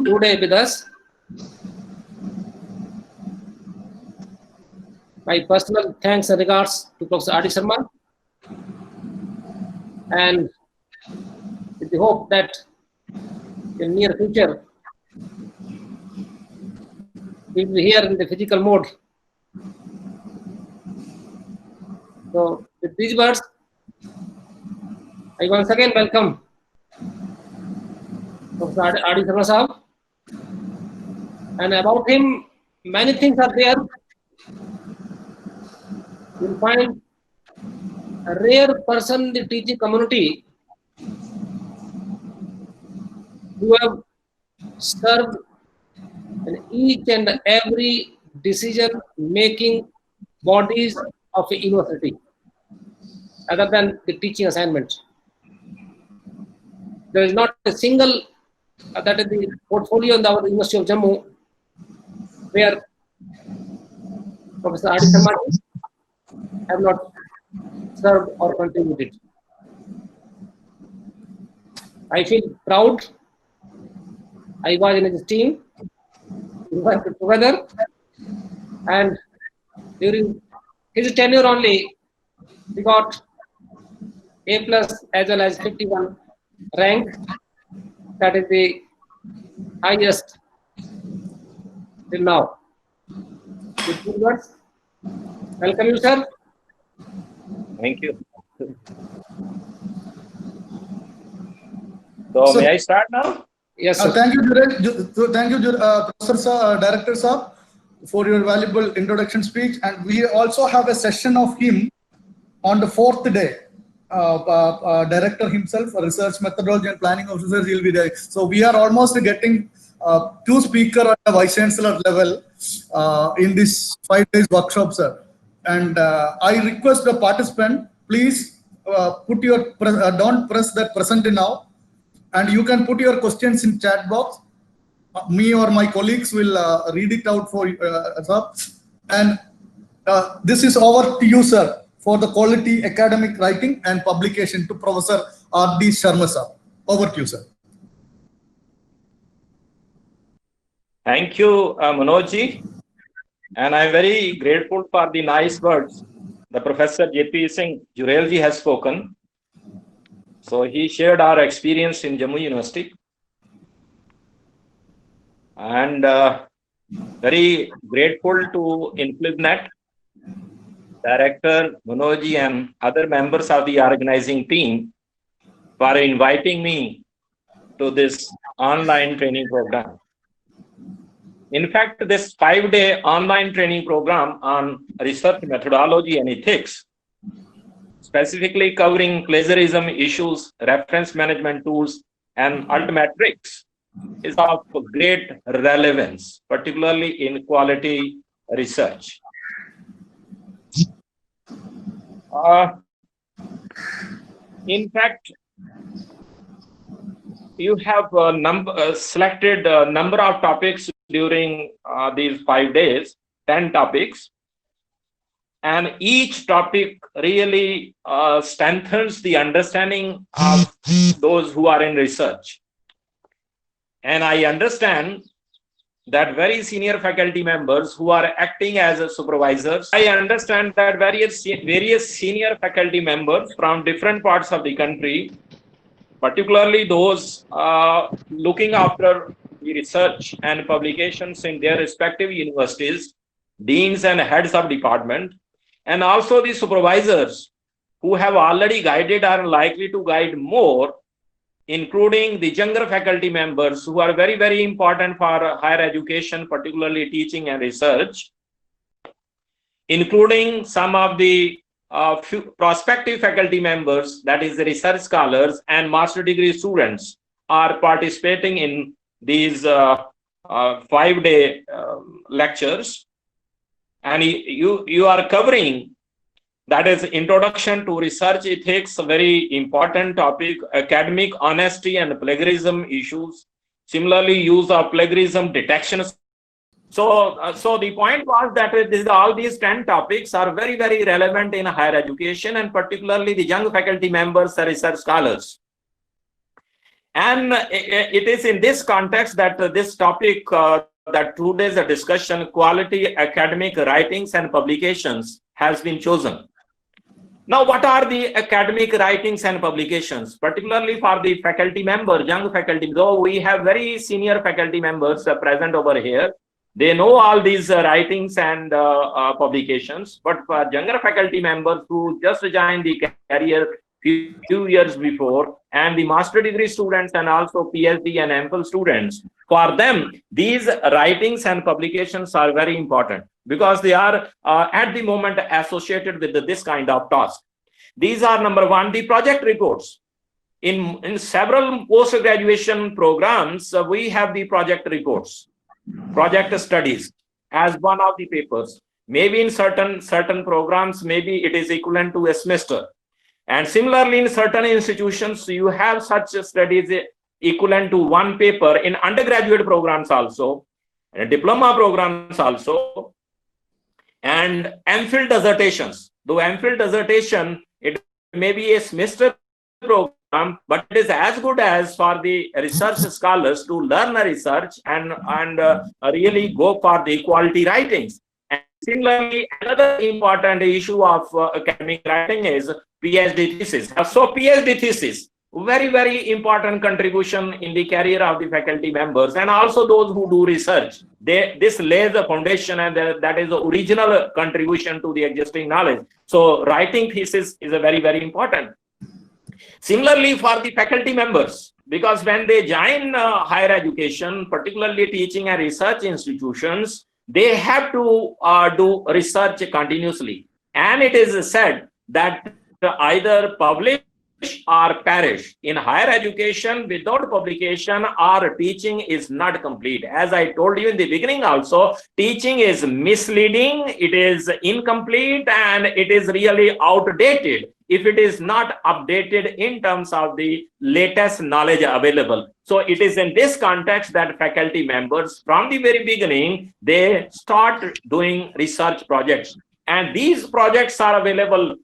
today with us. My personal thanks and regards to Professor R.D. Sharma, and with the hope that in near future we will be here in the physical mode. So with these words, I once again welcome Professor R.D. Sharma Sahab, and about him many things are there. You'll find a rare person in the teaching community who have served in each and every decision-making bodies of a university, other than the teaching assignments. There is not a single that is the portfolio in the University of Jammu where Professor R.D. Sharma have not served or contributed. I feel proud. I was in his team. We worked together, and during his tenure only, we got A+ as well as 51 rank. That is the highest till now. With good words, welcome you, sir. Thank you. So may I start now? Yes, sir. Thank you, Professor sir, Director sir, for your valuable introduction speech. And we also have a session of him on the 4th day. Director himself, research methodology and planning of research, will be there. So we are almost getting 2 speakers at the Vice Chancellor level in this 5 days workshop, sir. And I request the participant, please put your don't press that present now, and you can put your questions in chat box. Me or my colleagues will read it out for you, sir. And this is over to you, sir, for the quality academic writing and publication to Professor R.D. Sharma, sir. Over to you, sir. Thank you, Manojji. And I'm very grateful for the nice words the Professor J.P. Singh Jurel ji has spoken. So he shared our experience in Jammu University. And very grateful to InfluxNet, Director Manojji and other members of the organizing team for inviting me to this online training program. In fact, this 5-day online training program on research methodology and ethics, specifically covering plagiarism issues, reference management tools, and altmetrics, is of great relevance, particularly in quality research. In fact, you have selected a number of topics during these 5 days, 10 topics, and each topic really strengthens the understanding of those who are in research. And I understand that very senior faculty members who are acting as supervisors, I understand that various senior faculty members from different parts of the country, particularly those looking after the research and publications in their respective universities, deans and heads of department, and also the supervisors who have already guided or are likely to guide more, including the younger faculty members who are very, very important for higher education, particularly teaching and research, including some of the prospective faculty members, that is the research scholars and master degree students, are participating in these 5-day lectures. And you are covering, that is introduction to research ethics, a very important topic, academic honesty and plagiarism issues, similarly use of plagiarism detection. So the point was that all these 10 topics are very, very relevant in higher education, and particularly the young faculty members and research scholars. And it is in this context that this topic, that today's discussion, quality academic writings and publications, has been chosen. Now, what are the academic writings and publications, particularly for the faculty members, young faculty? Though we have very senior faculty members present over here, they know all these writings and publications. But for younger faculty members who just joined the career few years before, and the master degree students and also PhD and MPhil students, for them, these writings and publications are very important because they are at the moment associated with this kind of task. These are, number one, the project reports. In several post-graduation programs, we have the project reports, project studies as one of the papers. Maybe in certain programs, maybe it is equivalent to a semester. And similarly, in certain institutions, you have such studies equivalent to one paper in undergraduate programs also, and diploma programs also, and MPhil dissertations. Though MPhil dissertation, it may be a semester program, but it is as good as for the research scholars to learn a research and really go for the quality writings. And similarly, another important issue of academic writing is PhD thesis. So PhD thesis, very important contribution in the career of the faculty members, and also those who do research. This lays the foundation, and that is the original contribution to the existing knowledge. So writing thesis is a very important. Similarly, for the faculty members, because when they join higher education, particularly teaching and research institutions, they have to do research continuously. And it is said that either publish or perish. In higher education, without publication, our teaching is not complete. As I told you in the beginning also, teaching is misleading, it is incomplete, and it is really outdated if it is not updated in terms of the latest knowledge available. So it is in this context that faculty members, from the very beginning, they start doing research projects. And these projects are available,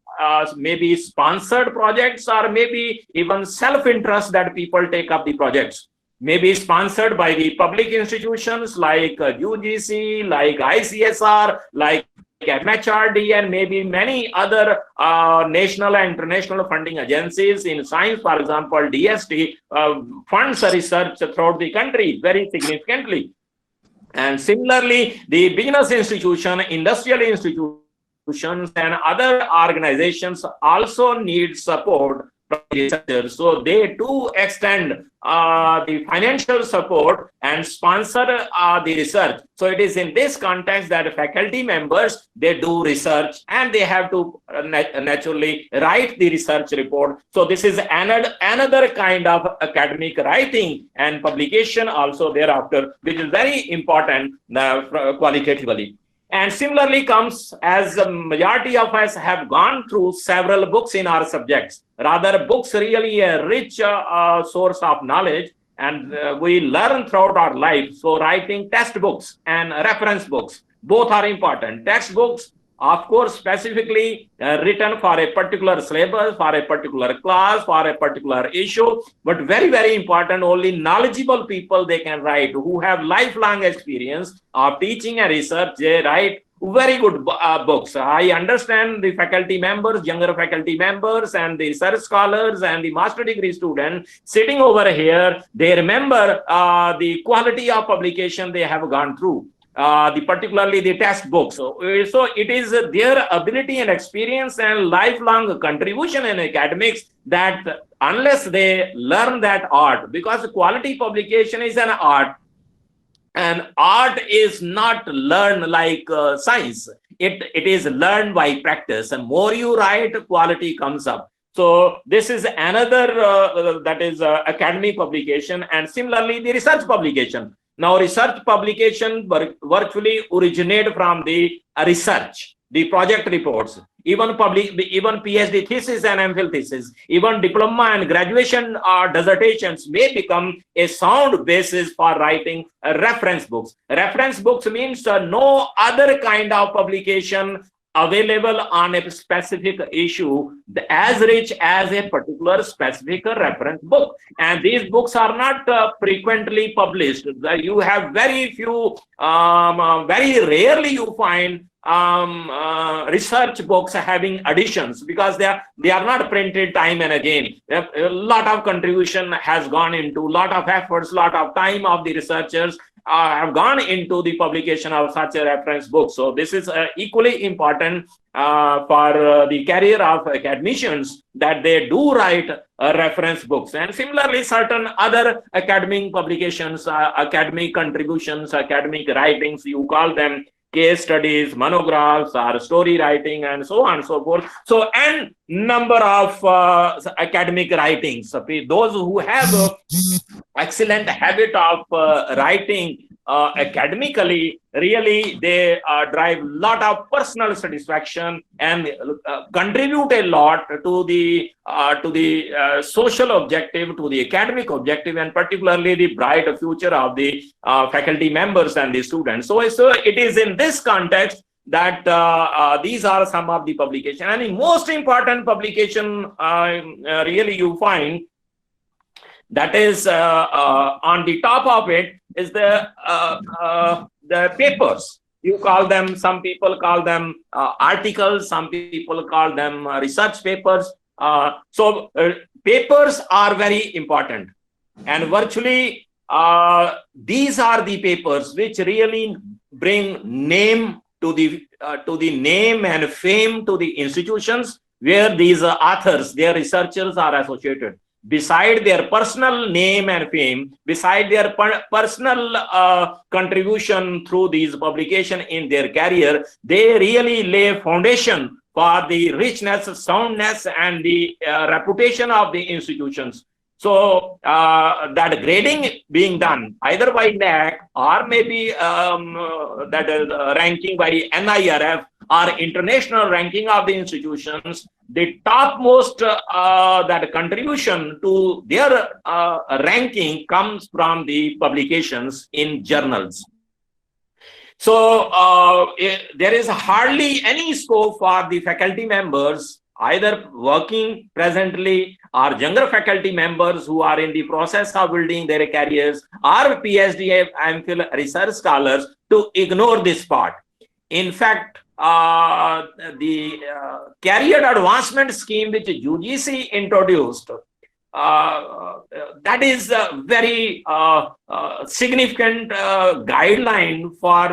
maybe sponsored projects, or maybe even self-interest that people take up the projects. Maybe sponsored by the public institutions like UGC, like ICSR, like MHRD, and maybe many other national and international funding agencies in science. For example, DST funds research throughout the country very significantly. And similarly, the business institution, industrial institutions, and other organizations also need support from researchers. So they too extend the financial support and sponsor the research. So it is in this context that faculty members, they do research and they have to naturally write the research report. So this is another kind of academic writing and publication also thereafter, which is very important qualitatively. And similarly comes as the majority of us have gone through several books in our subjects. Rather, books really a rich source of knowledge, and we learn throughout our life. So writing textbooks and reference books, both are important. Textbooks, of course, specifically written for a particular syllabus, for a particular class, for a particular issue, but very important, only knowledgeable people they can write, who have lifelong experience of teaching and research. They write very good books. I understand the faculty members, younger faculty members, and the research scholars and the master degree students sitting over here, they remember the quality of publication they have gone through. Particularly the textbooks. So it is their ability and experience and lifelong contribution in academics that unless they learn that art, because quality publication is an art, and art is not learned like science. It is learned by practice, and more you write, quality comes up. So this is another that is academic publication, and similarly the research publication. Now, research publication virtually originate from the research, the project reports, even PhD thesis and MPhil thesis, even diploma and graduation dissertations may become a sound basis for writing reference books. Reference books means no other kind of publication available on a specific issue as rich as a particular specific reference book. And these books are not frequently published. You have very few, very rarely you find research books having additions, because they are not printed time and again. A lot of contribution has gone into, lot of efforts, lot of time of the researchers have gone into the publication of such a reference book. So this is equally important for the career of academicians, that they do write reference books. And similarly, certain other academic publications, academic contributions, academic writings, you call them case studies, monographs, or story writing, and so on and so forth. So, and number of academic writings. Those who have excellent habit of writing academically, really they drive a lot of personal satisfaction and contribute a lot to the social objective, to the academic objective, and particularly the bright future of the faculty members and the students. So it is in this context that these are some of the publications. And the most important publication really you find, that is on the top of it, is the papers. You call them, some people call them articles, some people call them research papers. So papers are very important, and virtually these are the papers which really bring name to the name and fame to the institutions where these authors, their researchers are associated. Beside their personal name and fame, beside their personal contribution through these publications in their career, they really lay foundation for the richness, soundness, and the reputation of the institutions. So that grading being done either by NAAC or maybe that is ranking by NIRF or international ranking of the institutions, the topmost that contribution to their ranking comes from the publications in journals. So there is hardly any scope for the faculty members, either working presently or younger faculty members who are in the process of building their careers, or PhD, MPhil research scholars, to ignore this part. In fact, the career advancement scheme which UGC introduced, that is a very significant guideline for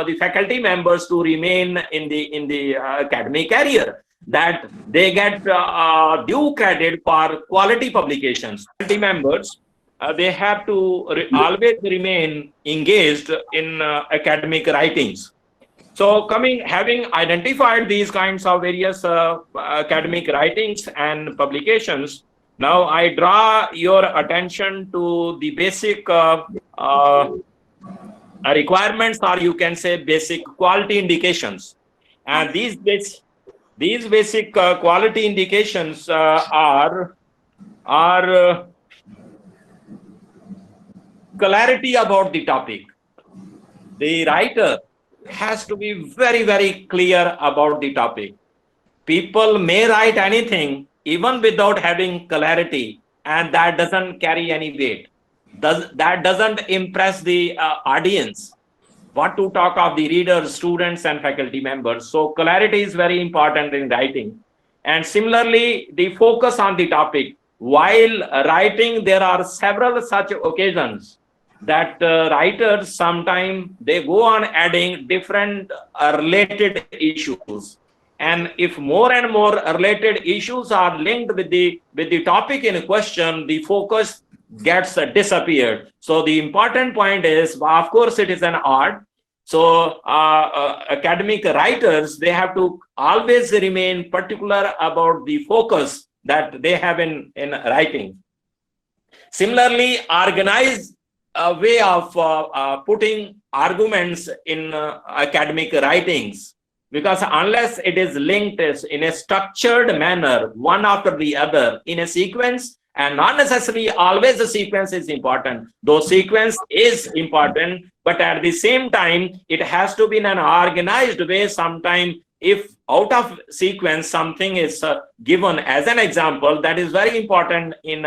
the faculty members to remain in the academic career, that they get due credit for quality publications. Faculty members, they have to always remain engaged in academic writings. So having identified these kinds of various academic writings and publications, now I draw your attention to the basic requirements, or you can say basic quality indications. And these basic quality indications are clarity about the topic. The writer has to be very, very clear about the topic. People may write anything even without having clarity, and that doesn't carry any weight. That doesn't impress the audience. What to talk of the readers, students, and faculty members. So clarity is very important in writing. And similarly, the focus on the topic. While writing, there are several such occasions that writers sometimes they go on adding different related issues. And if more and more related issues are linked with the topic in question, the focus gets disappeared. So the important point is, of course, it is an art. So academic writers, they have to always remain particular about the focus that they have in writing. Similarly, organize a way of putting arguments in academic writings, because unless it is linked in a structured manner, one after the other, in a sequence, and not necessarily always the sequence is important, though sequence is important, but at the same time, it has to be in an organized way. Sometimes if out of sequence something is given as an example, that is very important in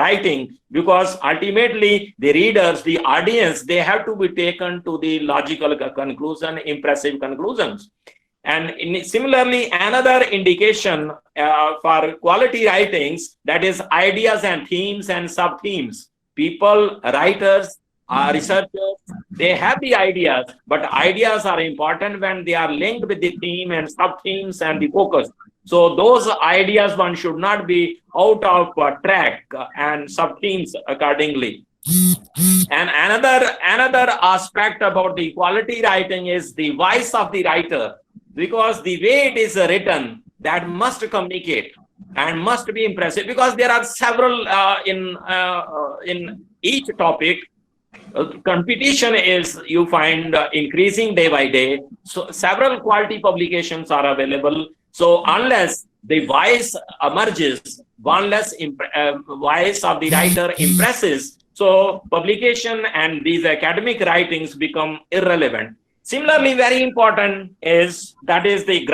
writing, because ultimately the readers, the audience, they have to be taken to the logical conclusion, impressive conclusions. And similarly, another indication for quality writings, that is ideas and themes and sub-themes. People, writers, researchers, they have the ideas, but ideas are important when they are linked with the theme and sub-themes and the focus. So those ideas, one should not be out of track and sub-themes accordingly. And another aspect about the quality writing is the voice of the writer, because the way it is written, that must communicate and must be impressive, because there are several in each topic. Competition is, you find, increasing day by day. So several quality publications are available. So unless the voice emerges, unless voice of the writer impresses, so publication and these academic writings become irrelevant. Similarly, very important is the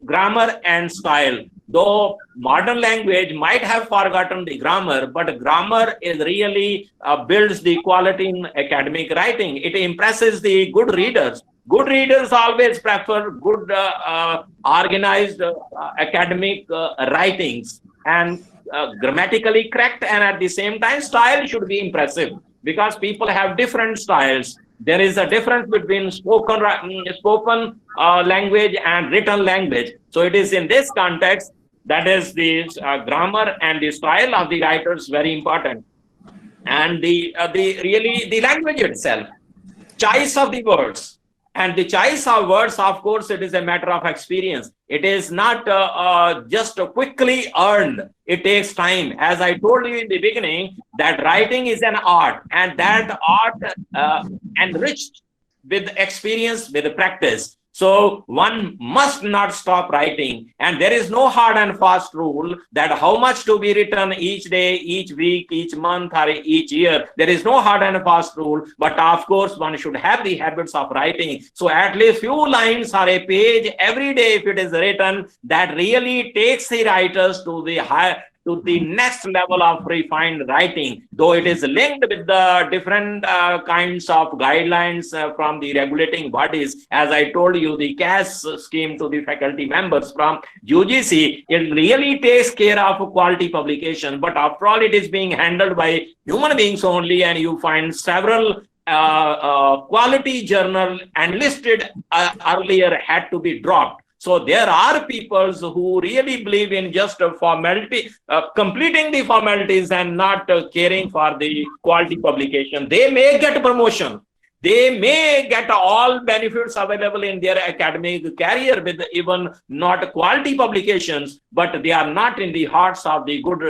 grammar and style. Though modern language might have forgotten the grammar, but grammar is really builds the quality in academic writing. It impresses the good readers. Good readers always prefer good organized academic writings, and grammatically correct, and at the same time style should be impressive, because people have different styles. There is a difference between spoken language and written language. So it is in this context that is the grammar and the style of the writers very important, and the language itself, choice of the words. And the choice of words, of course, it is a matter of experience. It is not just quickly earned. It takes time. As I told you in the beginning, that writing is an art, and that art enriched with experience, with practice. So one must not stop writing, and there is no hard and fast rule that how much to be written each day, each week, each month, or each year. There is no hard and fast rule, but of course one should have the habits of writing. So at least few lines or a page every day, if it is written, that really takes the writers to the next level of refined writing, though it is linked with the different kinds of guidelines from the regulating bodies. As I told you, the CAS scheme to the faculty members from UGC, it really takes care of quality publication, but after all, it is being handled by human beings only, and you find several quality journal enlisted earlier had to be dropped. So there are people who really believe in just a formality, completing the formalities and not caring for the quality publication. They may get promotion. They may get all benefits available in their academic career with even not quality publications, but they are not in the hearts of the good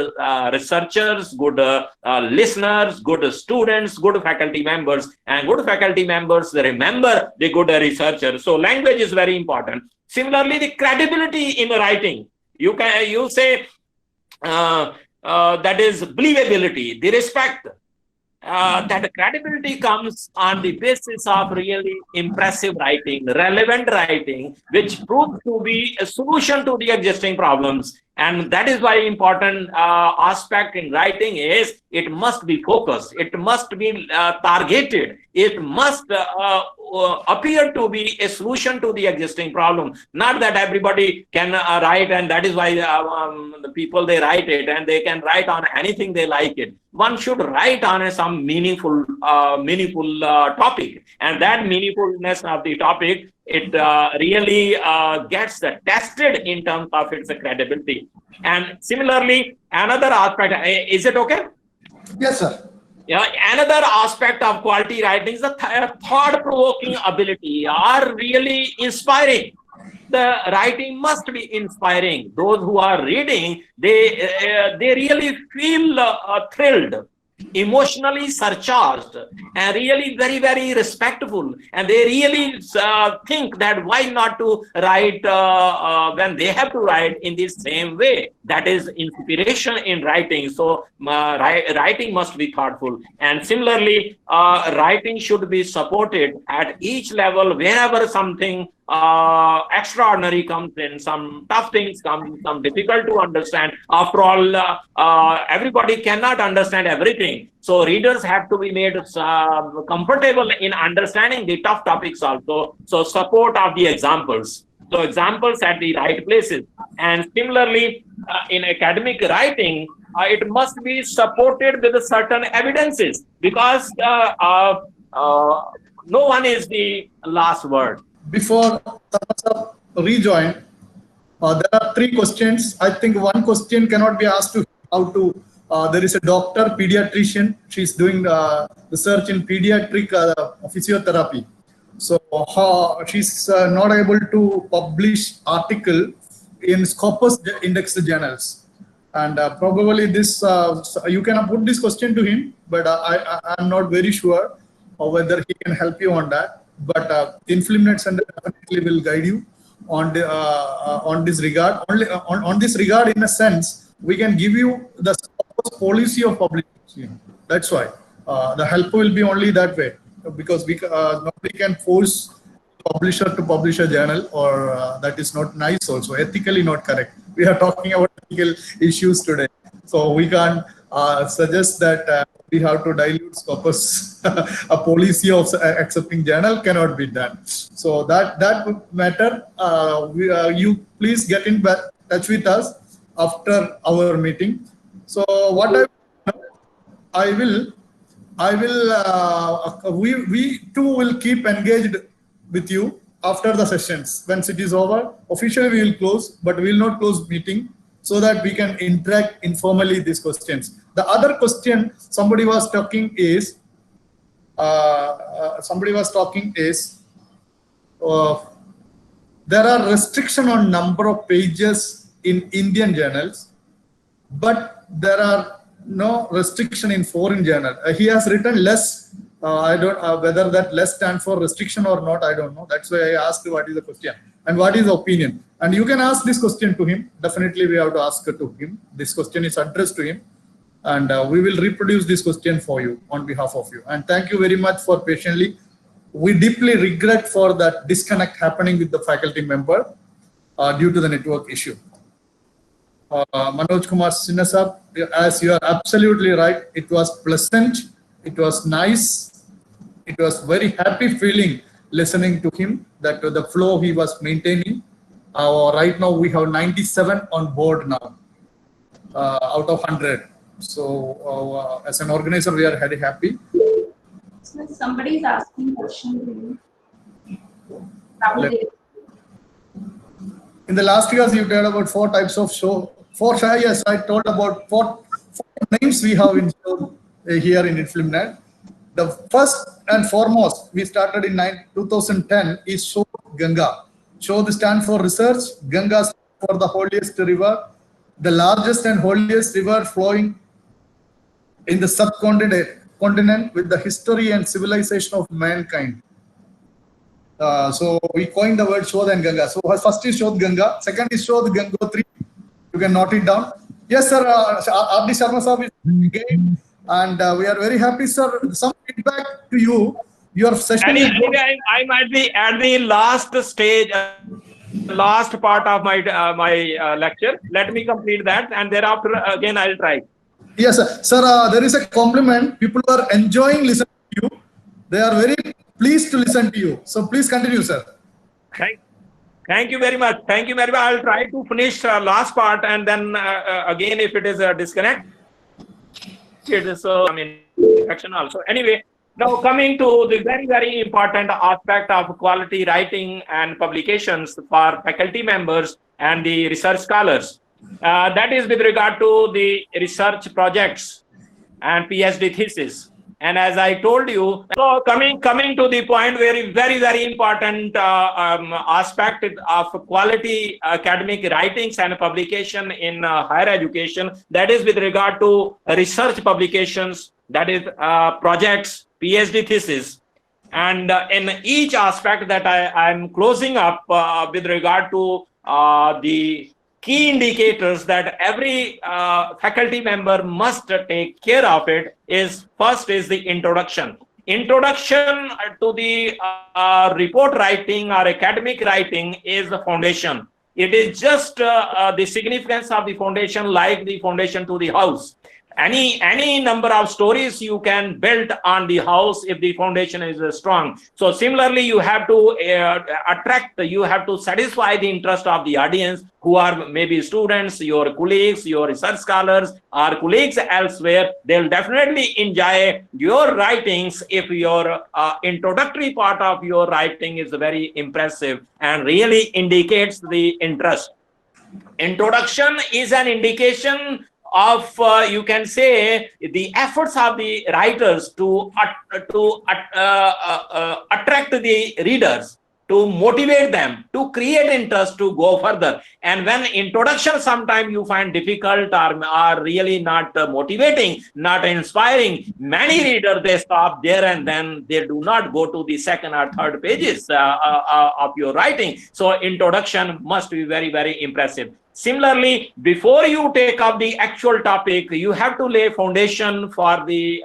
researchers, good listeners, good students, good faculty members. And good faculty members, they remember the good researchers. So language is very important. Similarly, the credibility in writing, you say that is believability, the respect. That credibility comes on the basis of really impressive writing, relevant writing, which proves to be a solution to the existing problems. And that is why important aspect in writing is it must be focused, it must be targeted, it must appear to be a solution to the existing problem. Not that everybody can write, and that is why the people, they write it and they can write on anything they like it. One should write on some meaningful topic, and that meaningfulness of the topic, it really gets tested in terms of its credibility. And similarly, another aspect, is it okay? Yes, sir. Yeah, another aspect of quality writing is the thought-provoking ability, are really inspiring. The writing must be inspiring. Those who are reading, they really feel thrilled, emotionally surcharged, and really very, very respectful. And they really think that why not to write when they have to write in the same way. That is inspiration in writing. So writing must be thoughtful. And similarly, writing should be supported at each level, wherever something extraordinary comes in, some tough things come, some difficult to understand. After all, everybody cannot understand everything. So readers have to be made comfortable in understanding the tough topics also. So support of the examples. So examples at the right places. And similarly, in academic writing, it must be supported with certain evidences, because no one is the last word. Before Sarma rejoin, there are 3 questions. I think one question cannot be asked to how to. There is a doctor, pediatrician. She's doing research in pediatric physiotherapy. So she's not able to publish article in Scopus indexed journals. And probably this, you can put this question to him, but I'm not very sure whether he can help you on that. But InfilmNet Center definitely will guide you on this regard. Only on this regard, in a sense, we can give you the policy of publication. That's why the help will be only that way, because nobody can force publisher to publish a journal, or that is not nice, also ethically not correct. We are talking about ethical issues today, so we can't suggest that we have to dilute Scopus. A policy of accepting journal cannot be done. So that would matter. You please get in touch with us after our meeting. So what we too will keep engaged with you after the sessions. Once it is over, officially we will close, but we will not close meeting, so that we can interact informally these questions. The other question somebody was talking is, there are restriction on number of pages in Indian journals, but there are no restriction in foreign journal. He has written less. I don't whether that less stand for restriction or not. I don't know. That's why I asked what is the question and what is the opinion. And you can ask this question to him. Definitely, we have to ask it to him. This question is addressed to him, and we will reproduce this question for you on behalf of you. And thank you very much for patiently. We deeply regret for that disconnect happening with the faculty member due to the network issue. Manoj Kumar Sinha sir, as you are absolutely right, it was pleasant, it was nice, it was very happy feeling listening to him, that the flow he was maintaining. Right now we have 97 on board now, out of 100. So as an organizer, we are very happy. So somebody is asking question to you. In the last years, you told about 4 types of show. 4 yes, I told about 4 names we have in show here in InfilmNet. The first and foremost we started in 2010 is Shod Ganga. Shod stands for research, Ganga stands for the holiest river, the largest and holiest river flowing in the subcontinent with the history and civilization of mankind. So we coined the word Shod and Ganga. So first is Shod Ganga, second is Shod Gangotri. You can note it down. Yes, sir. R.D. Sharma sir is again, and we are very happy, sir. Some feedback to you. Your session is. I might be at the last stage, last part of my lecture. Let me complete that, and thereafter again I'll try. Yes, sir. Sir, there is a compliment. People are enjoying listening to you. They are very pleased to listen to you. So please continue, sir. Thank you very much. Thank you very much. I'll try to finish last part, and then again, if it is a disconnect, it is action also. Anyway, now coming to the very, very important aspect of quality writing and publications for faculty members and the research scholars. That is with regard to the research projects and PhD thesis. And as I told you, so coming to the point where very, very important aspect of quality academic writings and publication in higher education, that is with regard to research publications, that is projects, PhD thesis. And in each aspect that I'm closing up with regard to the key indicators that every faculty member must take care of it is, first is the introduction. introduction to the report writing or academic writing is the foundation. It is just the significance of the foundation, like the foundation to the house. Any number of stories you can build on the house if the foundation is strong. So similarly, you have to you have to satisfy the interest of the audience, who are maybe students, your colleagues, your research scholars, or colleagues elsewhere. They'll definitely enjoy your writings if your introductory part of your writing is very impressive and really indicates the interest. Introduction is an indication of you can say the efforts of the writers to attract the readers, to motivate them, to create interest to go further. And when introduction sometimes you find difficult or are really not motivating, not inspiring, many readers, they stop there and then they do not go to the second or third pages of your writing. So introduction must be very, very impressive. Similarly, before you take up the actual topic, you have to lay foundation for the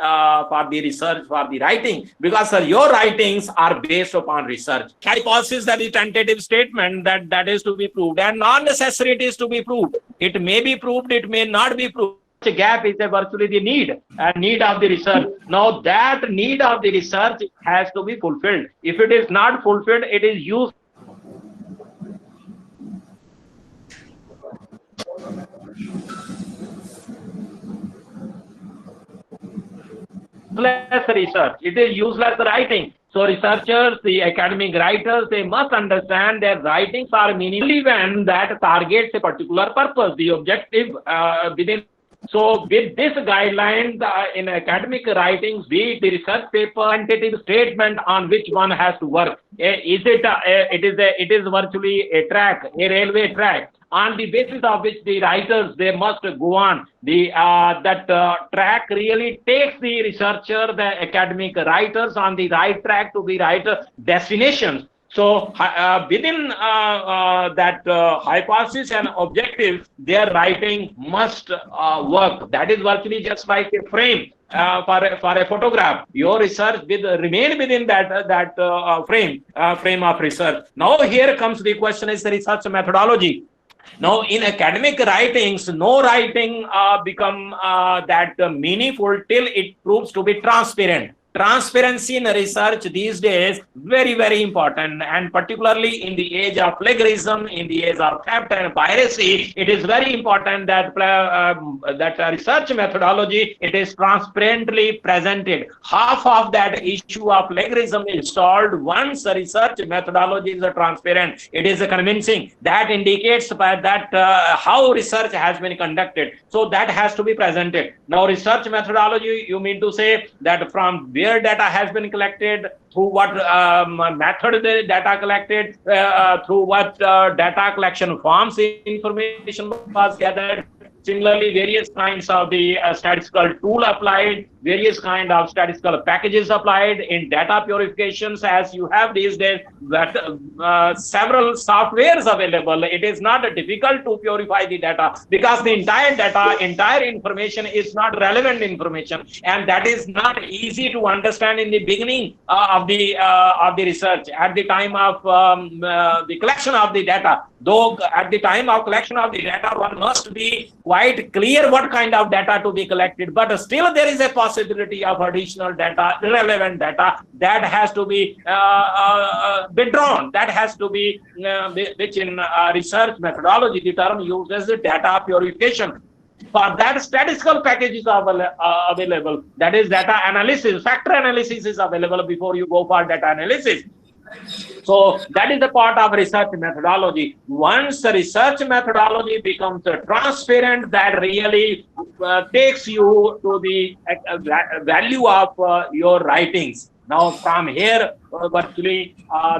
research, for the writing, because your writings are based upon research. Hypothesis, that is tentative statement that is to be proved, and non-necessary it is to be proved. It may be proved, it may not be proved. The gap is virtually the need of the research. Now that need of the research has to be fulfilled. If it is not fulfilled, it is used. Useless research. It is useless writing. So researchers, the academic writers, they must understand that writings are meaningful when that targets a particular purpose, the objective within. So with this guidelines in academic writings, be it the research paper, tentative statement on which one has to work. It is virtually a track, a railway track, on the basis of which the writers, they must go on. That track really takes the researcher, the academic writers on the right track to the right destinations. So within that hypothesis and objective, their writing must work. That is virtually just like a frame for a photograph. Your research will remain within that frame of research. Now here comes the question: is the research methodology? Now, in academic writings, no writing become that meaningful till it proves to be transparent. Transparency in research these days, very, very important, and particularly in the age of plagiarism, in the age of theft and piracy, it is very important that research methodology, it is transparently presented. Half of that issue of plagiarism is solved once the research methodology is transparent. It is convincing. That indicates by that how research has been conducted. So that has to be presented. Now, research methodology, you mean to say that from where data has been collected, through what method the data collected, through what data collection forms information was gathered. Similarly, various kinds of the statistical tool applied, various kind of statistical packages applied in data purifications, as you have these days, that several softwares available. It is not difficult to purify the data because the entire data, entire information is not relevant information, and that is not easy to understand in the beginning of the research. At the time of the collection of the data, though at the time of collection of the data, one must be quite clear what kind of data to be collected, but still there is a possibility of additional data, irrelevant data, that has to be withdrawn. That has to be, which in research methodology, the term uses data purification. For that, statistical packages are available. That is data analysis, factor analysis is available before you go for data analysis. So that is the part of research methodology. Once the research methodology becomes transparent, that really takes you to the value of your writings. Now from here, virtually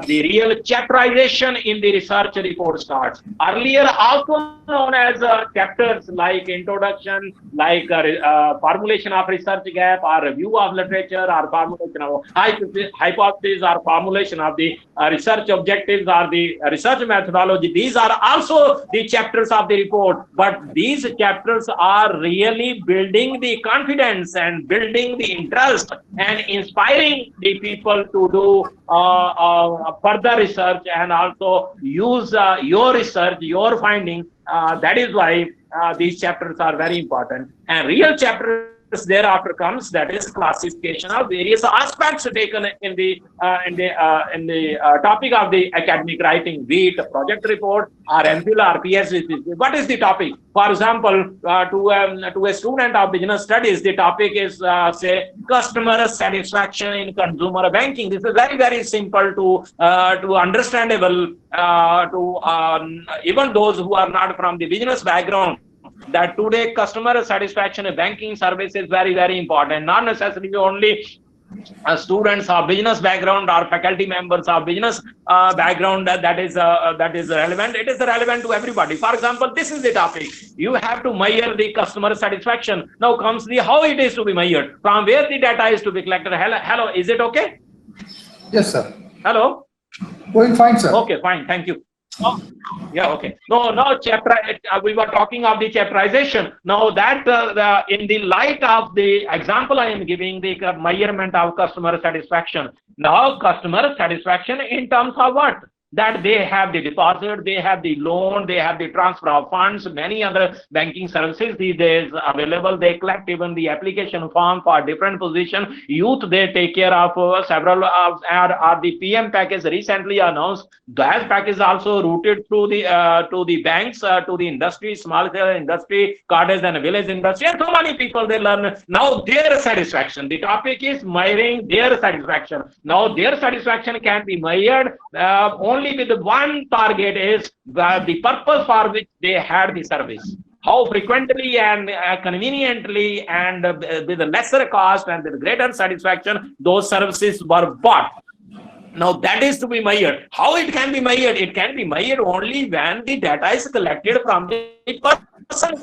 the real chapterization in the research report starts. Earlier, also known as chapters like introduction, like formulation of research gap, or review of literature, or formulation of hypothesis, or formulation of the research objectives, or the research methodology. These are also the chapters of the report, but these chapters are really building the confidence and building the interest and inspiring the people to do further research and also use your research, your findings. That is why these chapters are very important. And real chapters thereafter comes, that is classification of various aspects taken in the topic of the academic writing, be it a project report or MPhil or PhD. What is the topic? For example, to a student of business studies, the topic is say customer satisfaction in consumer banking. This is very, very simple to understandable to even those who are not from the business background, that today customer satisfaction in banking service is very, very important. Not necessarily only students of business background or faculty members of business background that is relevant. It is relevant to everybody. For example, this is the topic. You have to measure the customer satisfaction. Now comes the how it is to be measured, from where the data is to be collected. Hello, is it okay? Yes, sir. Hello. Going fine, sir. Okay, fine. Thank you. Oh, yeah, okay. No, chapter. We were talking of the chapterization. Now that in the light of the example I am giving, the measurement of customer satisfaction. Now, customer satisfaction in terms of what? That they have the deposit, they have the loan, they have the transfer of funds, many other banking services these days available. They collect even the application form for different position. Youth, they take care of several of the PM package recently announced. That package also routed through the to the banks, to the industry, small scale industry, cottage and village industry, and so many people they learn now their satisfaction. The topic is measuring their satisfaction. Now their satisfaction can be measured only with one target, is the purpose for which they had the service. How frequently and conveniently and with a lesser cost and with greater satisfaction those services were bought. Now that is to be measured. How it can be measured? It can be measured only when the data is collected from the person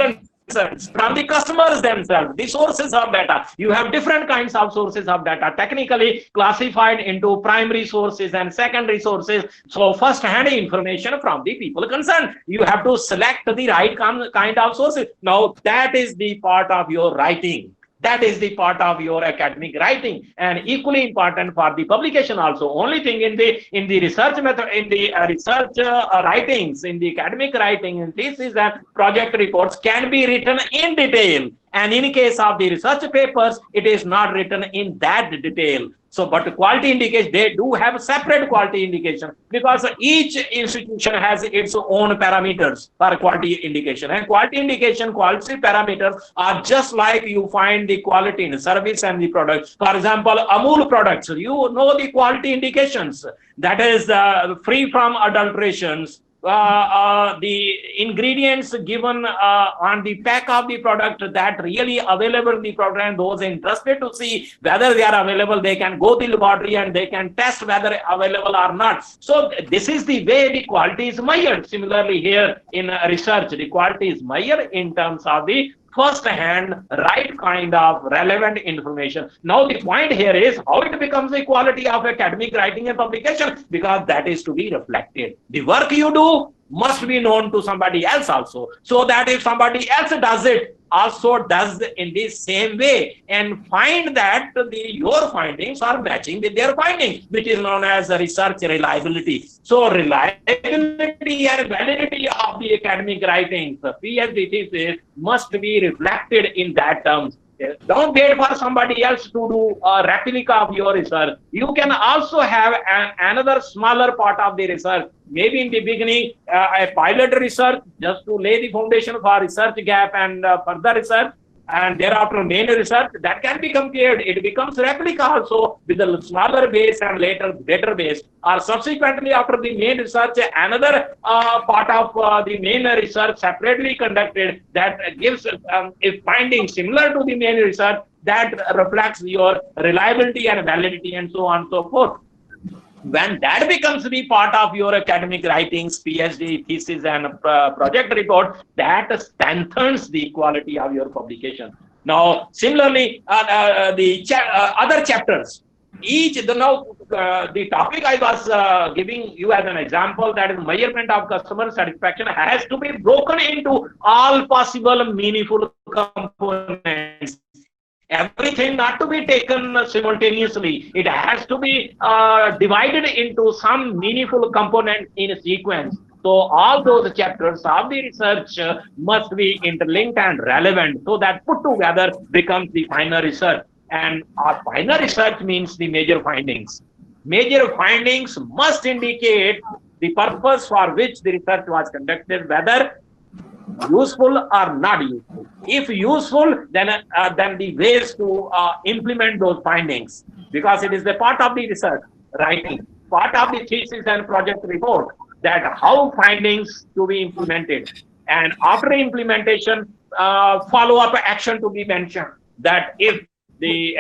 concerned, from the customers themselves, the sources of data. You have different kinds of sources of data, technically classified into primary sources and secondary sources. So first-hand information from the people concerned. You have to select the right kind of sources. Now that is the part of your writing. That is the part of your academic writing, and equally important for the publication also. Only thing in the research method, in the research writings, in the academic writing, in thesis and project reports can be written in detail. And in case of the research papers, it is not written in that detail. So, but quality indication, they do have separate quality indication, because each institution has its own parameters for quality indication. And quality indication, quality parameters are just like you find the quality in service and the products. For example, Amul products, you know the quality indications, that is free from adulterations. The ingredients given on the pack of the product that really available in the product, and those interested to see whether they are available, they can go to the laboratory and they can test whether available or not. So this is the way the quality is measured. Similarly here in research, the quality is measured in terms of the first-hand, right kind of relevant information. Now the point here is how it becomes the quality of academic writing and publication, because that is to be reflected. The work you do must be known to somebody else also, so that if somebody else does it, also does in the same way, and find that your findings are matching with their findings, which is known as research reliability. So reliability and validity of the academic writings, PhD thesis, must be reflected in that terms. Don't wait for somebody else to do a replica of your research. You can also have another smaller part of the research. Maybe in the beginning, a pilot research just to lay the foundation for research gap and further research, and thereafter main research that can be compared. It becomes replica also with a smaller base and later better base, or subsequently after the main research, another part of the main research separately conducted that gives a finding similar to the main research that reflects your reliability and validity and so on and so forth. When that becomes the part of your academic writings, PhD, thesis, and project report, that strengthens the quality of your publication. Now, similarly, other chapters, the topic I was giving you as an example, that is measurement of customer satisfaction, has to be broken into all possible meaningful components. Everything not to be taken simultaneously. It has to be divided into some meaningful component in a sequence. So all those chapters of the research must be interlinked and relevant, so that put together becomes the final research. And our final research means the major findings. Major findings must indicate the purpose for which the research was conducted, whether useful or not useful. If useful, then the ways to implement those findings, because it is the part of the research writing, part of the thesis and project report, that how findings to be implemented, and after implementation, follow-up action to be mentioned. That if the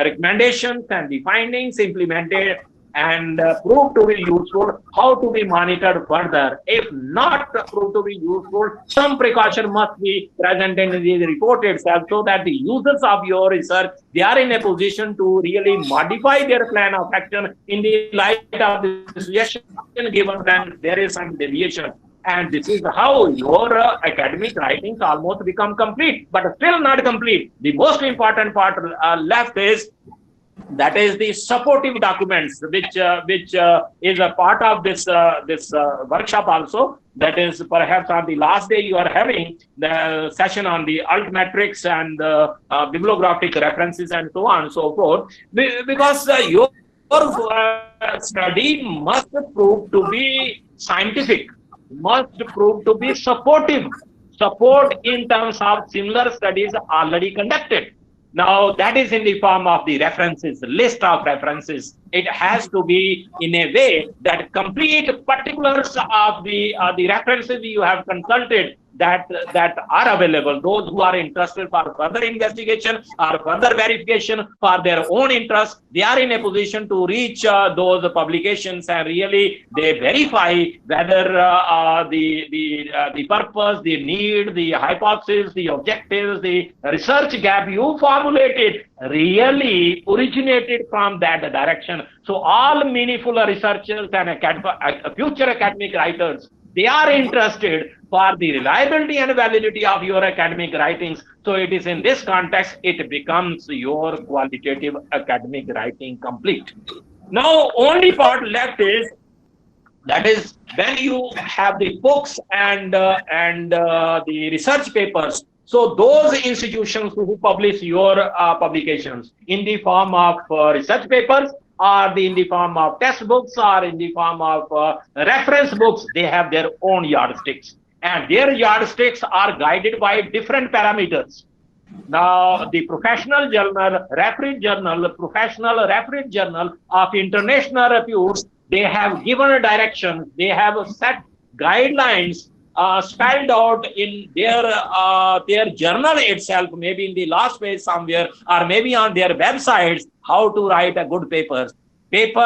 recommendations and the findings implemented and proved to be useful, how to be monitored further. If not proved to be useful, some precaution must be present in the report itself, so that the users of your research, they are in a position to really modify their plan of action in the light of the suggestion given when there is some deviation. And this is how your academic writings almost become complete, but still not complete. The most important part left is, that is the supportive documents, which is a part of this workshop also. That is perhaps on the last day you are having the session on the altmetrics and bibliographic references and so on and so forth, because your study must prove to be scientific, must prove to be support in terms of similar studies already conducted. Now, that is in the form of the references, list of references. It has to be in a way that complete particulars of the references you have consulted that are available. Those who are interested for further investigation or further verification for their own interest, they are in a position to reach those publications, and really they verify whether the purpose, the need, the hypothesis, the objectives, the research gap you formulated really originated from that direction. So all meaningful researchers and future academic writers, they are interested for the reliability and validity of your academic writings. So it is in this context, it becomes your qualitative academic writing complete. Now, only part left is, that is when you have the books and the research papers. So those institutions who publish your publications in the form of research papers, or in the form of textbooks, or in the form of reference books, they have their own yardsticks. And their yardsticks are guided by different parameters. Now, the professional journal, reference journal, professional reference journal of international repute, they have given directions, they have set guidelines spelled out in their journal itself, maybe in the last page somewhere, or maybe on their websites, how to write a good paper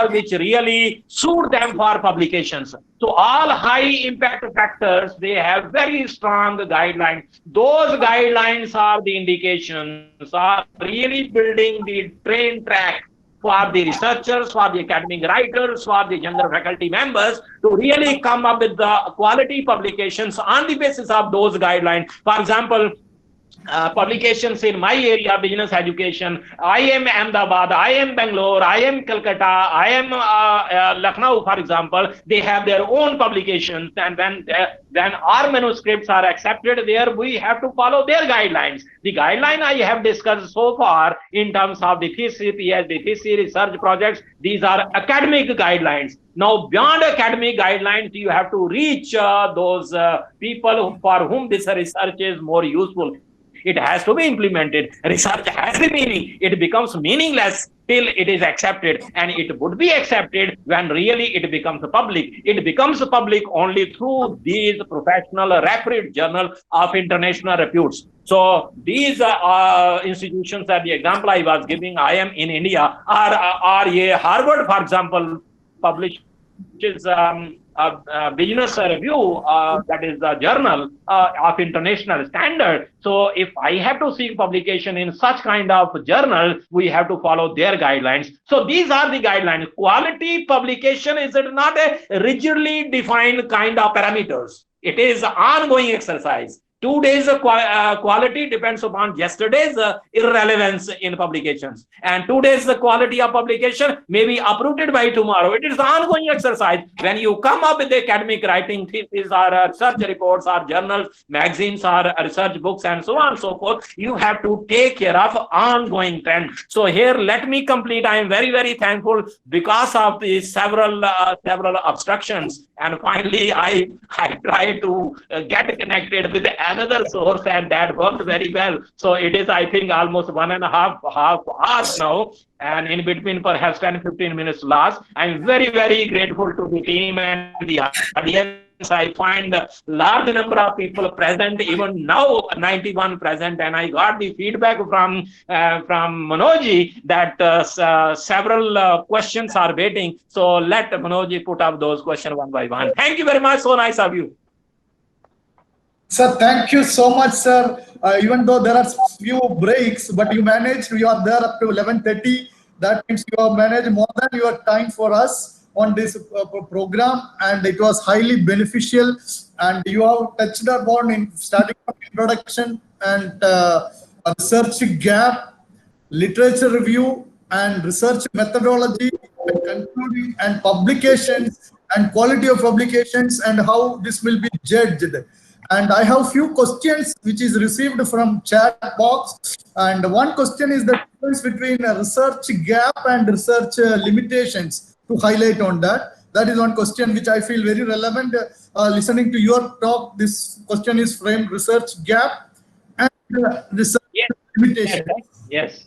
which really suit them for publications. So all high impact factors, they have very strong guidelines. Those guidelines are the indications, are really building the train track for the researchers, for the academic writers, for the younger faculty members to really come up with the quality publications on the basis of those guidelines. For example, publications in my area, business education, I am Ahmedabad, I am Bangalore, I am Calcutta, I am Lucknow, for example, they have their own publications, and when our manuscripts are accepted there, we have to follow their guidelines. The guideline I have discussed so far in terms of the thesis, PhD, thesis, research projects, these are academic guidelines. Now, beyond academic guidelines, you have to reach those people for whom this research is more useful. It has to be implemented. Research has the meaning. It becomes meaningless till it is accepted, and it would be accepted when really it becomes public. It becomes public only through these professional referred journals of international reputes. So these institutions are the example I was giving. I am in India, or Harvard, for example, publishes a business review, that is a journal of international standard. So if I have to seek publication in such kind of journal, we have to follow their guidelines. So these are the guidelines. Quality publication is not a rigidly defined kind of parameters. It is an ongoing exercise. Today's quality depends upon yesterday's irrelevance in publications, and today's quality of publication may be uprooted by tomorrow. It is an ongoing exercise. When you come up with academic writing theses or research reports or journals, magazines or research books and so on and so forth, you have to take care of ongoing trend. So here, let me complete. I am very, very thankful because of the several obstructions, and finally I try to get connected with another source, and that worked very well. So it is, I think, almost 1.5 hours now, and in between perhaps 10-15 minutes lost. I'm very, very grateful to the team and the audience. I find a large number of people present, even now 91 present, and I got the feedback from Manoj that several questions are waiting. So let Manoj put up those questions one by one. Thank you very much. So nice of you. Sir, thank you so much, sir. Even though there are few breaks, but you managed, you are there up to 11:30. That means you have managed more than your time for us on this program, and it was highly beneficial. And you have touched upon in starting from introduction and research gap, literature review, and research methodology, and concluding and publications and quality of publications, and how this will be judged. And I have few questions which is received from chat box. And one question is the difference between a research gap and research limitations, to highlight on that. That is one question which I feel very relevant. Listening to your talk, this question is framed research gap and research limitation. Yes.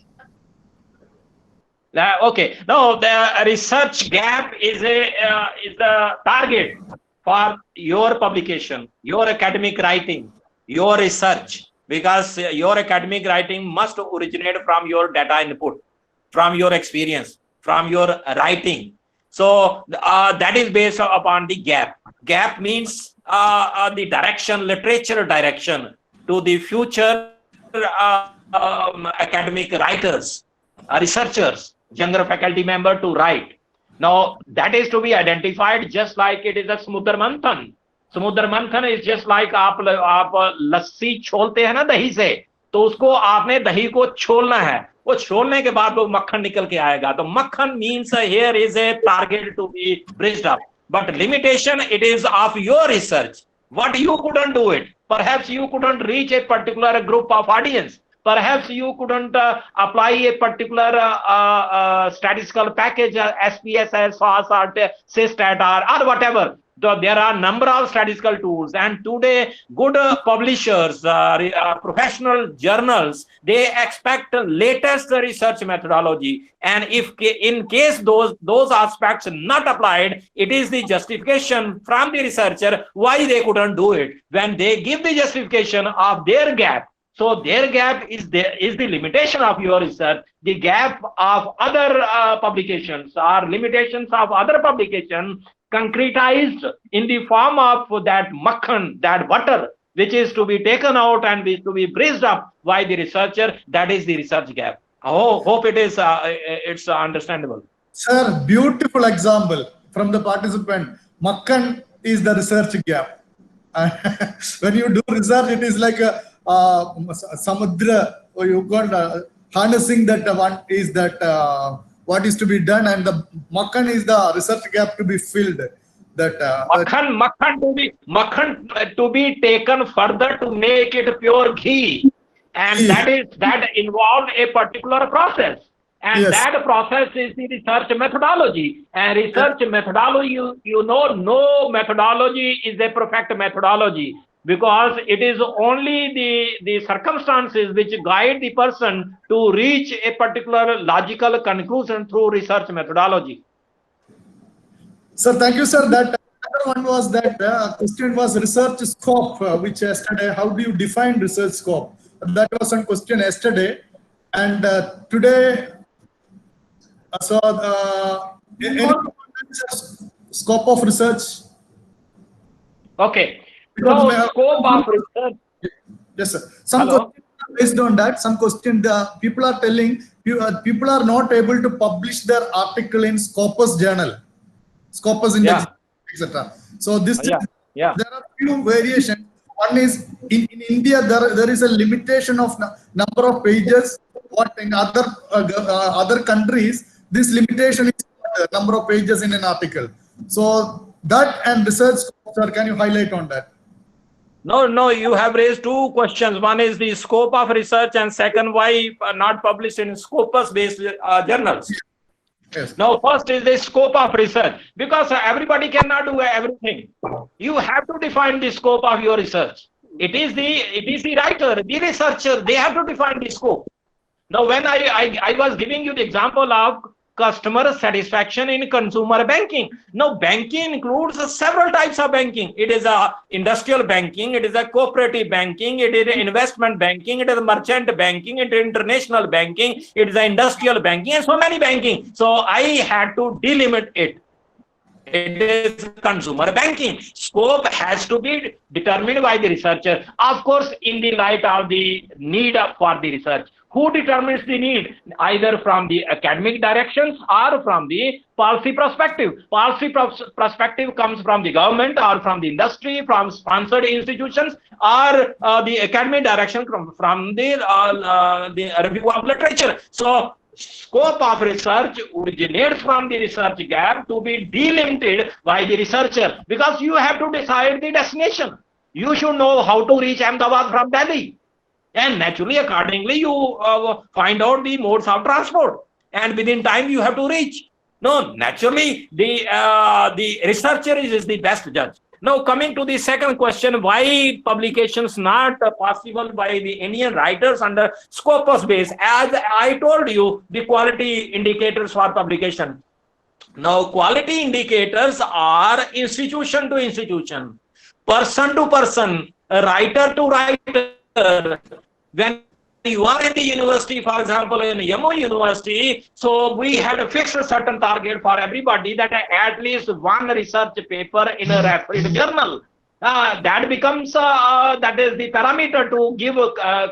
Okay. No, the research gap is a target for your publication, your academic writing, your research, because your academic writing must originate from your data input, from your experience, from your writing. So that is based upon the gap. Gap means the direction, literature direction to the future academic writers, researchers, younger faculty member to write. Now, that is to be identified just like it is a Samudra Manthan. Samudra Manthan is just like आप लस्सी छोलते हैं ना दही से, तो उसको आपने दही को छोलना है, वो छोलने के बाद वो मक्खन निकल के आएगा. तो मक्खन means here is a target to be bridged up, but limitation, it is of your research. What you couldn't do it. Perhaps you couldn't reach a particular group of audience. Perhaps you couldn't apply a particular statistical package, SPSS, FAS, or SysStat, or whatever. So there are a number of statistical tools, and today good publishers, professional journals, they expect latest research methodology. And if in case those aspects not applied, it is the justification from the researcher why they couldn't do it. When they give the justification of their gap, so their gap is the limitation of your research. The gap of other publications or limitations of other publications concretized in the form of that makhan, that butter, which is to be taken out and is to be bridged up by the researcher. That is the research gap. I hope it is it's understandable. Sir, beautiful example from the participant. Makhan is the research gap. When you do research, it is like a samudra, or you got harnessing that one is that what is to be done, and the makhan is the research gap to be filled. That makhan to be taken further to make it pure ghee, and that involved a particular process, and yes, that process is the research methodology. And research methodology, you know, no methodology is a perfect methodology, because it is only the circumstances which guide the person to reach a particular logical conclusion through research methodology. Sir, thank you, sir. That one was that question was research scope, which yesterday, how do you define research scope? That was one question yesterday. And today, Scope of research. Okay. Because So we have- scope of research. Yes, sir. Some Hello? questions are based on that. Some question people are telling people are not able to publish their article in Scopus Journal, Scopus Index, etc. So this Yeah. there are few variations. One is in India there is a limitation of number of pages. What in other countries this limitation is number of pages in an article. So that and research, sir, can you highlight on that? No, you have raised two questions. One is the scope of research, and second, why not published in Scopus-based journals. Yes. Now, first is the scope of research, because everybody cannot do everything. You have to define the scope of your research. It is the writer, the researcher, they have to define the scope. Now, when I was giving you the example of customer satisfaction in consumer banking. Now, banking includes several types of banking. It is a industrial banking, it is a cooperative banking, it is investment banking, it is merchant banking, it is international banking, it is industrial banking, and so many banking. So I had to delimit it. It is consumer banking. Scope has to be determined by the researcher, of course, in the light of the need for the research. Who determines the need? Either from the academic directions or from the policy perspective. Policy perspective comes from the government or from the industry, from sponsored institutions, or the academic direction from the review of literature. So scope of research originates from the research gap to be delimited by the researcher, because you have to decide the destination. You should know how to reach Ahmedabad from Delhi. And naturally, accordingly, you find out the modes of transport. And within time, you have to reach. No, naturally, the researcher is the best judge. Now, coming to the second question, why publications not possible by the Indian writers under Scopus base? As I told you, the quality indicators for publication. Now, quality indicators are institution to institution, person to person, writer to writer. When you are in the university, for example, in YMO University, so we had a fixed certain target for everybody that at least one research paper in a referred journal. That becomes that is the parameter to give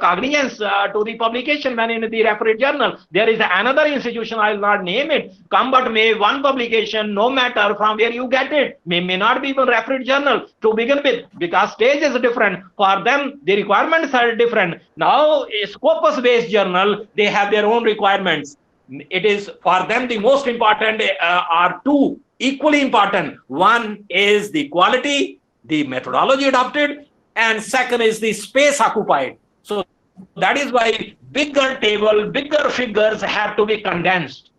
cognizance to the publication when in the referred journal. There is another institution, I will not name it, come but may one publication, no matter from where you get it, may not be even referred journal to begin with, because stage is different. For them, the requirements are different. Now, a Scopus based journal, they have their own requirements. It is for them the most important are two equally important. One is the quality, the methodology adopted, and second is the space occupied. So that is why bigger table, bigger figures have to be condensed.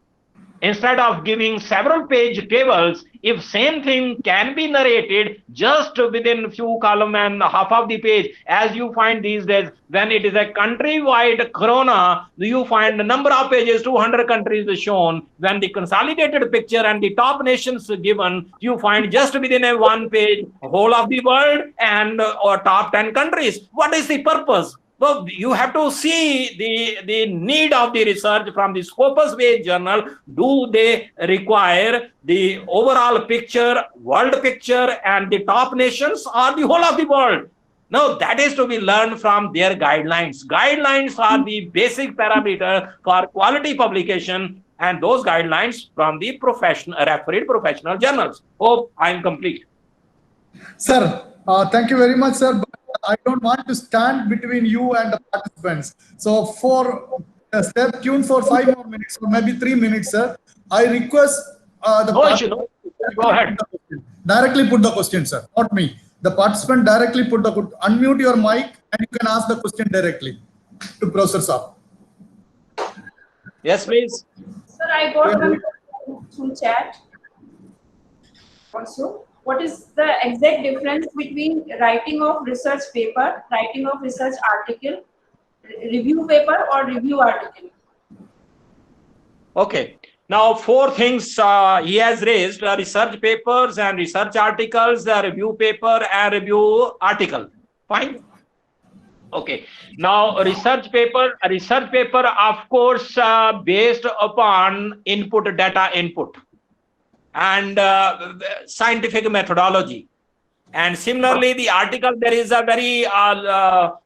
Instead of giving several page tables, if same thing can be narrated just within few column and half of the page, as you find these days, when it is a country-wide corona, you find the number of pages, 200 countries is shown. When the consolidated picture and the top nations given, you find just within a one page, whole of the world and or top 10 countries. What is the purpose? So you have to see the need of the research from the Scopus-based journal. Do they require the overall picture, world picture, and the top nations, or the whole of the world? Now, that is to be learned from their guidelines. Guidelines are the basic parameter for quality publication, and those guidelines from the referred professional journals. Hope I am complete. Sir, thank you very much, sir. But I don't want to stand between you and the participants. So stay tuned for 5 more minutes or maybe 3 minutes, sir. I request No issue. Go ahead. Directly put the question, sir, not me. The participant directly unmute your mic and you can ask the question directly to Professor Saab. Yes, please. Sir, I got one through chat. Also, what is the exact difference between writing of research paper, writing of research article, review paper or review article? Okay. Now, 4 things he has raised: research papers and research articles, review paper and review article. Fine. Okay. Now, research paper, of course, based upon data input. and scientific methodology. And similarly, the article, there is a very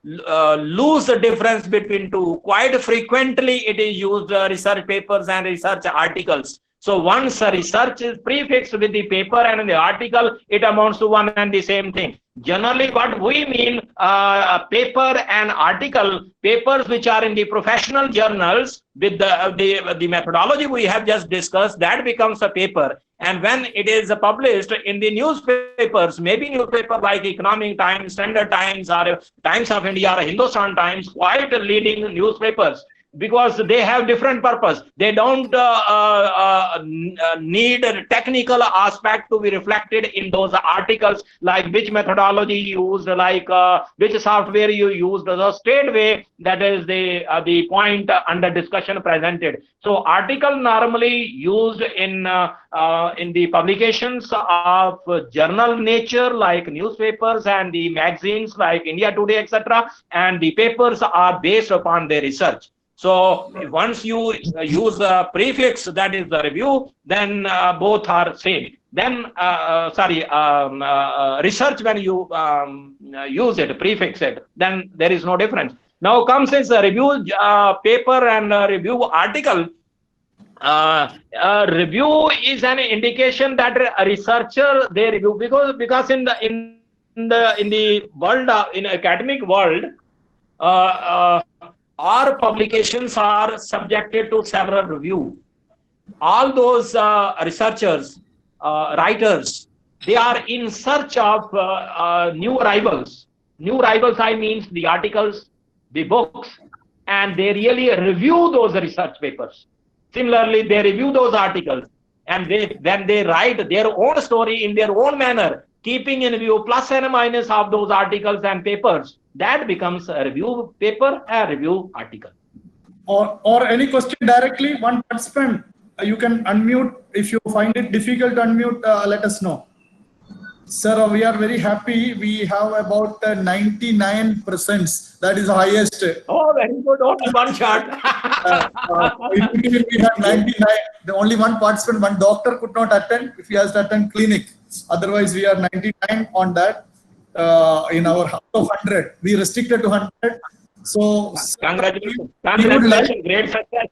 loose difference between two. Quite frequently, it is used research papers and research articles. So once a research is prefixed with the paper and the article, it amounts to one and the same thing. Generally, what we mean, paper and article, papers which are in the professional journals with the methodology we have just discussed, that becomes a paper. And when it is published in the newspapers, maybe newspaper like Economic Times, Standard Times, or Times of India, or Hindustan Times, quite leading newspapers, because they have different purpose. They don't need a technical aspect to be reflected in those articles, like which methodology you used, like which software you used. So straightway, that is the point under discussion presented. So article normally used in the publications of journal nature, like newspapers and the magazines like India Today, etc. And the papers are based upon their research. So once you use a prefix, that is the review, then both are same. Then, research, when you use it, prefix it, then there is no difference. Now comes this review paper and review article. Review is an indication that a researcher, they review, because in the world, in academic world, our publications are subjected to several review. All those researchers, writers, they are in search of new arrivals. New arrivals, I mean the articles, the books, and they really review those research papers. Similarly, they review those articles, and then they write their own story in their own manner, keeping in view plus and minus of those articles and papers. That becomes a review paper, a review article. Or any question directly, one participant, you can unmute. If you find it difficult to unmute, let us know. Sir, we are very happy. We have about 99%. That is the highest. Oh, very good. Only one shot. We have 99. The only one participant, one doctor could not attend if he has to attend clinic. Otherwise, we are 99 on that. In our house of 100, we restricted to 100. So congratulations, congratulations, great success.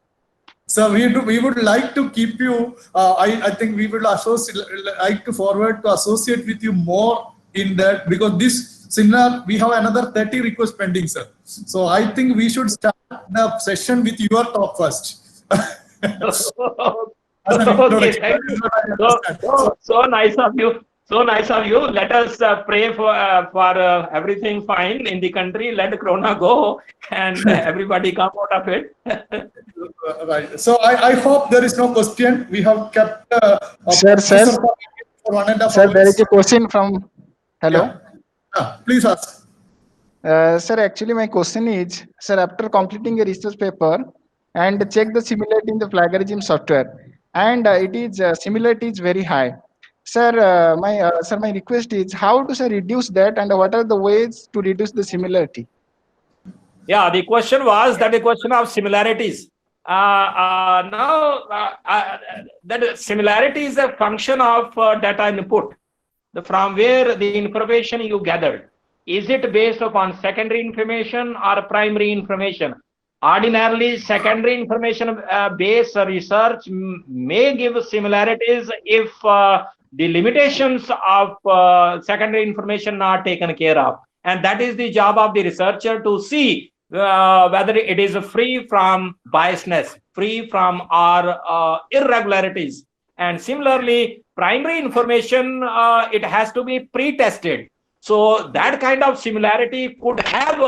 So we would like to keep you. I think we would like to forward to associate with you more in that, because this seminar we have another 30 requests pending, sir. So I think we should start the session with your talk first. Okay, thank you. So nice of you. So nice of you. Let us pray for everything fine in the country. Let Corona go and everybody come out of it. Right. So I hope there is no question. We have kept. Sir, for 1.5 sir, hours. there is a question from. Hello. Yeah. Please ask. Sir, actually, my question is, sir, after completing a research paper and check the similarity in the plagiarism software, and it is similarity is very high. Sir, my request is how to reduce that, and what are the ways to reduce the similarity? Yeah, the question was that the question of similarities. Now, that similarity is a function of data input, from where the information you gathered. Is it based upon secondary information or primary information? Ordinarily, secondary information based research may give similarities if the limitations of secondary information are taken care of. And that is the job of the researcher, to see whether it is free from biasness, free from our irregularities. And similarly, primary information, it has to be pre-tested. So that kind of similarity could have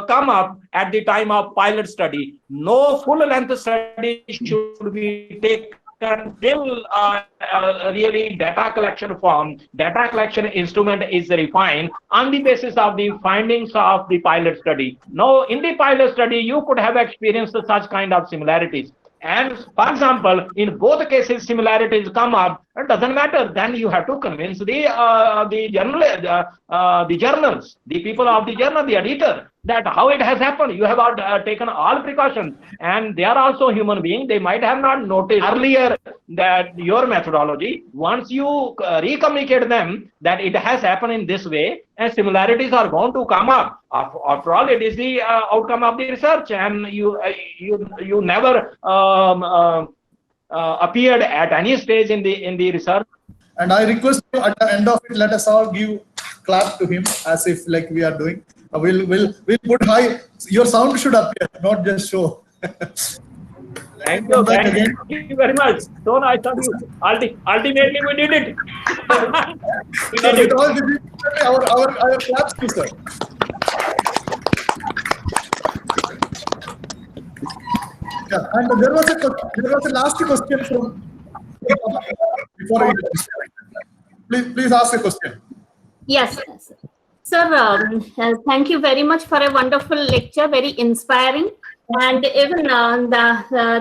come up at the time of pilot study. No full-length study should be taken till really data collection form, data collection instrument is refined on the basis of the findings of the pilot study. Now, in the pilot study, you could have experienced such kind of similarities. And for example, in both cases, similarities come up. It doesn't matter. Then you have to convince the journals, the people of the journal, the editor, that how it has happened. You have taken all precautions, and they are also human beings. They might have not noticed earlier that your methodology. Once you re-communicate them that it has happened in this way, and similarities are going to come up. After all, it is the outcome of the research, and you never appeared at any stage in the research. And I request you at the end of it, let us all give clap to him as if like we are doing. We'll put high. Your sound should appear, not just show. Thank you. Thank you very much. So nice of you. Ultimately, we did it. We did it. With all the our claps to sir. Yeah, and there was a last question from before please ask a question. Yes, sir. Thank you very much for a wonderful lecture, very inspiring. And even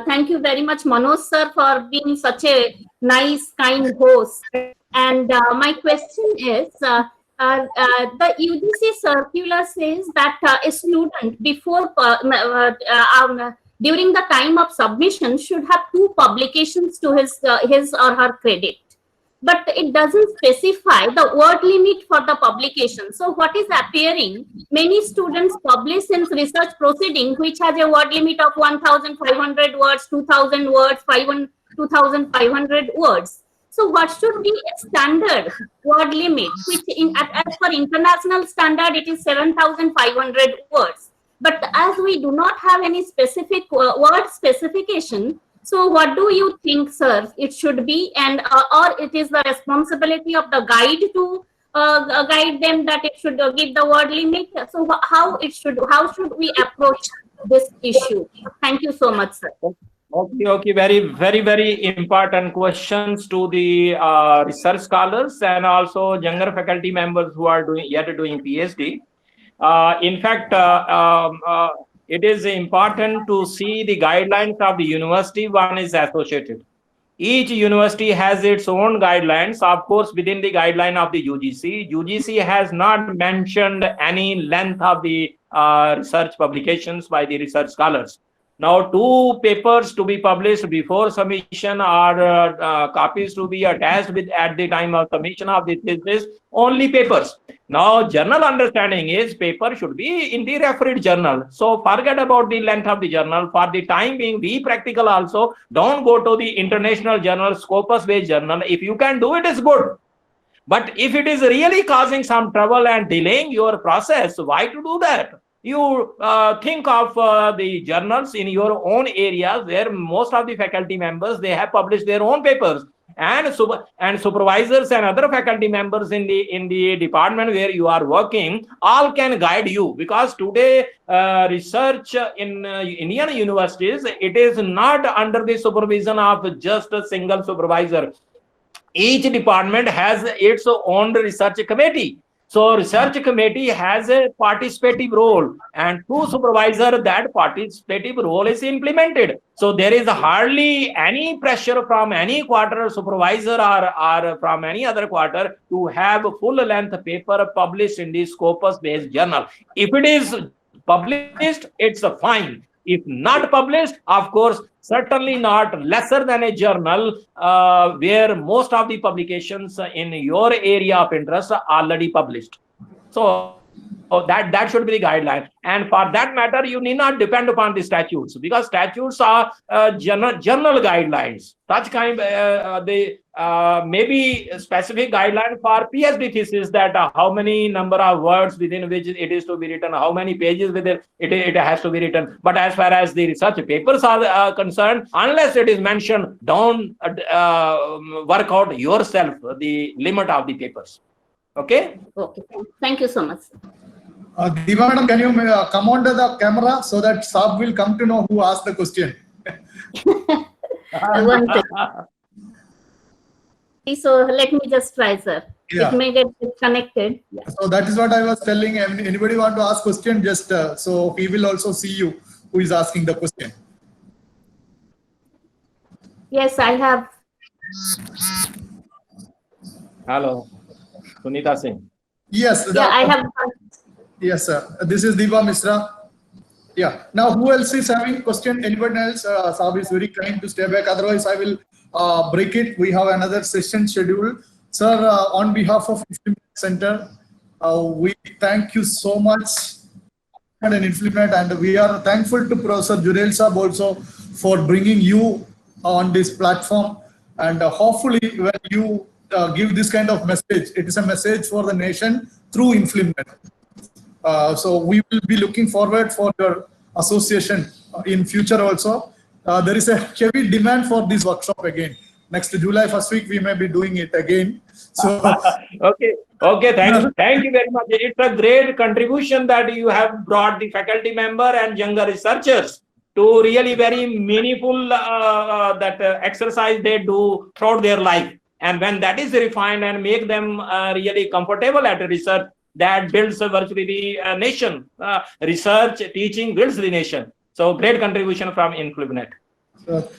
thank you very much, Manoj sir, for being such a nice, kind host. And my question is, the UGC circular says that a student before during the time of submission should have 2 publications to his or her credit. But it doesn't specify the word limit for the publication. So what is appearing, many students publish in research proceeding which has a word limit of 1,500 words, 2,000 words, 2,500 words. So what should be a standard word limit, which as per international standard, it is 7,500 words. But as we do not have any specific word specification, so what do you think, sir, it should be, and or it is the responsibility of the guide to guide them that it should give the word limit? So how should we approach this issue? Thank you so much, sir. Okay. Very important questions to the research scholars and also younger faculty members who are doing PhD. In fact, it is important to see the guidelines of the university one is associated. Each university has its own guidelines, of course, within the guideline of the UGC. UGC has not mentioned any length of the research publications by the research scholars. Now, 2 papers to be published before submission or copies to be attached with at the time of submission of the thesis, only papers. Now, general understanding is paper should be in the refereed journal. So forget about the length of the journal. For the time being, be practical also. Don't go to the international journal, Scopus-based journal. If you can do it, it's good. But if it is really causing some trouble and delaying your process, why to do that? You think of the journals in your own areas where most of the faculty members, they have published their own papers, and supervisors and other faculty members in the department where you are working all can guide you, because today research in Indian universities, it is not under the supervision of just a single supervisor. Each department has its own research committee. So research committee has a participative role, and through supervisor that participative role is implemented. So there is hardly any pressure from any quarter supervisor or from any other quarter to have a full length paper published in the Scopus-based journal. If it is published, it's fine. If not published, of course, certainly not lesser than a journal where most of the publications in your area of interest are already published. So that should be the guideline. And for that matter, you need not depend upon the statutes, because statutes are general guidelines. Such kind, maybe specific guideline for PhD thesis, that how many number of words within which it is to be written, how many pages within it has to be written. But as far as the research papers are concerned, unless it is mentioned, don't work out yourself the limit of the papers. Okay? Okay. Thank you so much. Diva madam, can you come onto the camera so that Saab will come to know who asked the question? One second. So let me just try, sir. Yeah. It may get disconnected. Yeah. So that is what I was telling. Anybody want to ask question? Just so he will also see you who is asking the question. Yes, I have. Hello, Sunita Singh. Yes. Yeah, I have. Yes, sir. This is Deepa Misra. Yeah. Now, who else is having question? Anyone else? Saab is very kind to stay back. Otherwise, I will break it. We have another session scheduled. Sir, on behalf of Implement Center, we thank you so much and Implement, and we are thankful to Professor Jurel Saab also for bringing you on this platform. And hopefully, when you give this kind of message, it is a message for the nation through Implement. So we will be looking forward for your association in future also. There is a heavy demand for this workshop again. Next July 1st week, we may be doing it again. So Okay, thank you very much. It's a great contribution that you have brought the faculty member and younger researchers to really very meaningful exercise they do throughout their life. And when that is refined and make them really comfortable at research, that builds virtually the nation. Research, teaching builds the nation. So great contribution from Implement.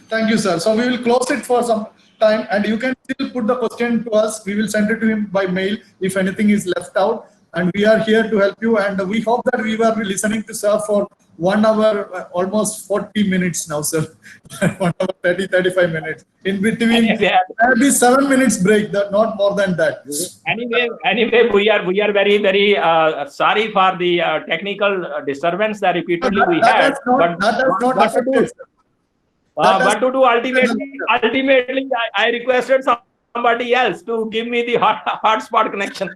Thank you, sir. So we will close it for some time, and you can still put the question to us. We will send it to him by mail if anything is left out. And we are here to help you. And we hope that we were listening to sir for 1 hour, almost 40 minutes now, sir. 1 hour, 30, 35 minutes. In between, there will be 7 minutes break, not more than that. Anyway, we are very, very sorry for the technical disturbance that repeatedly we had. That has not affected, sir. But to do ultimately, I requested somebody else to give me the hotspot connection.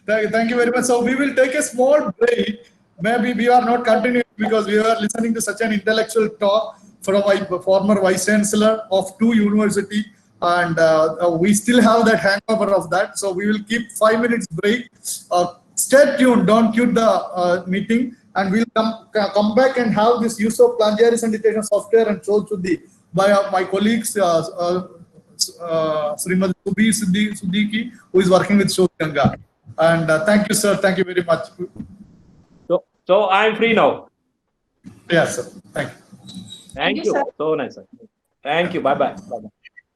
Thank you very much. So we will take a small break. Maybe we are not continuing because we are listening to such an intellectual talk from my former vice chancellor of 2 university, and we still have that hangover of that. So we will keep 5 minutes break. Stay tuned. Don't quit the meeting. And we'll come back and have this use of plagiarism and detection software and Shod Shuddhi by my colleagues, Srimati Siddiqui, who is working with Shod Ganga. And thank you, sir. Thank you very much. So I'm free now. Yes, sir. Thank you. Thank you. Sir. So nice, sir. Thank you. Bye-bye. Bye-bye.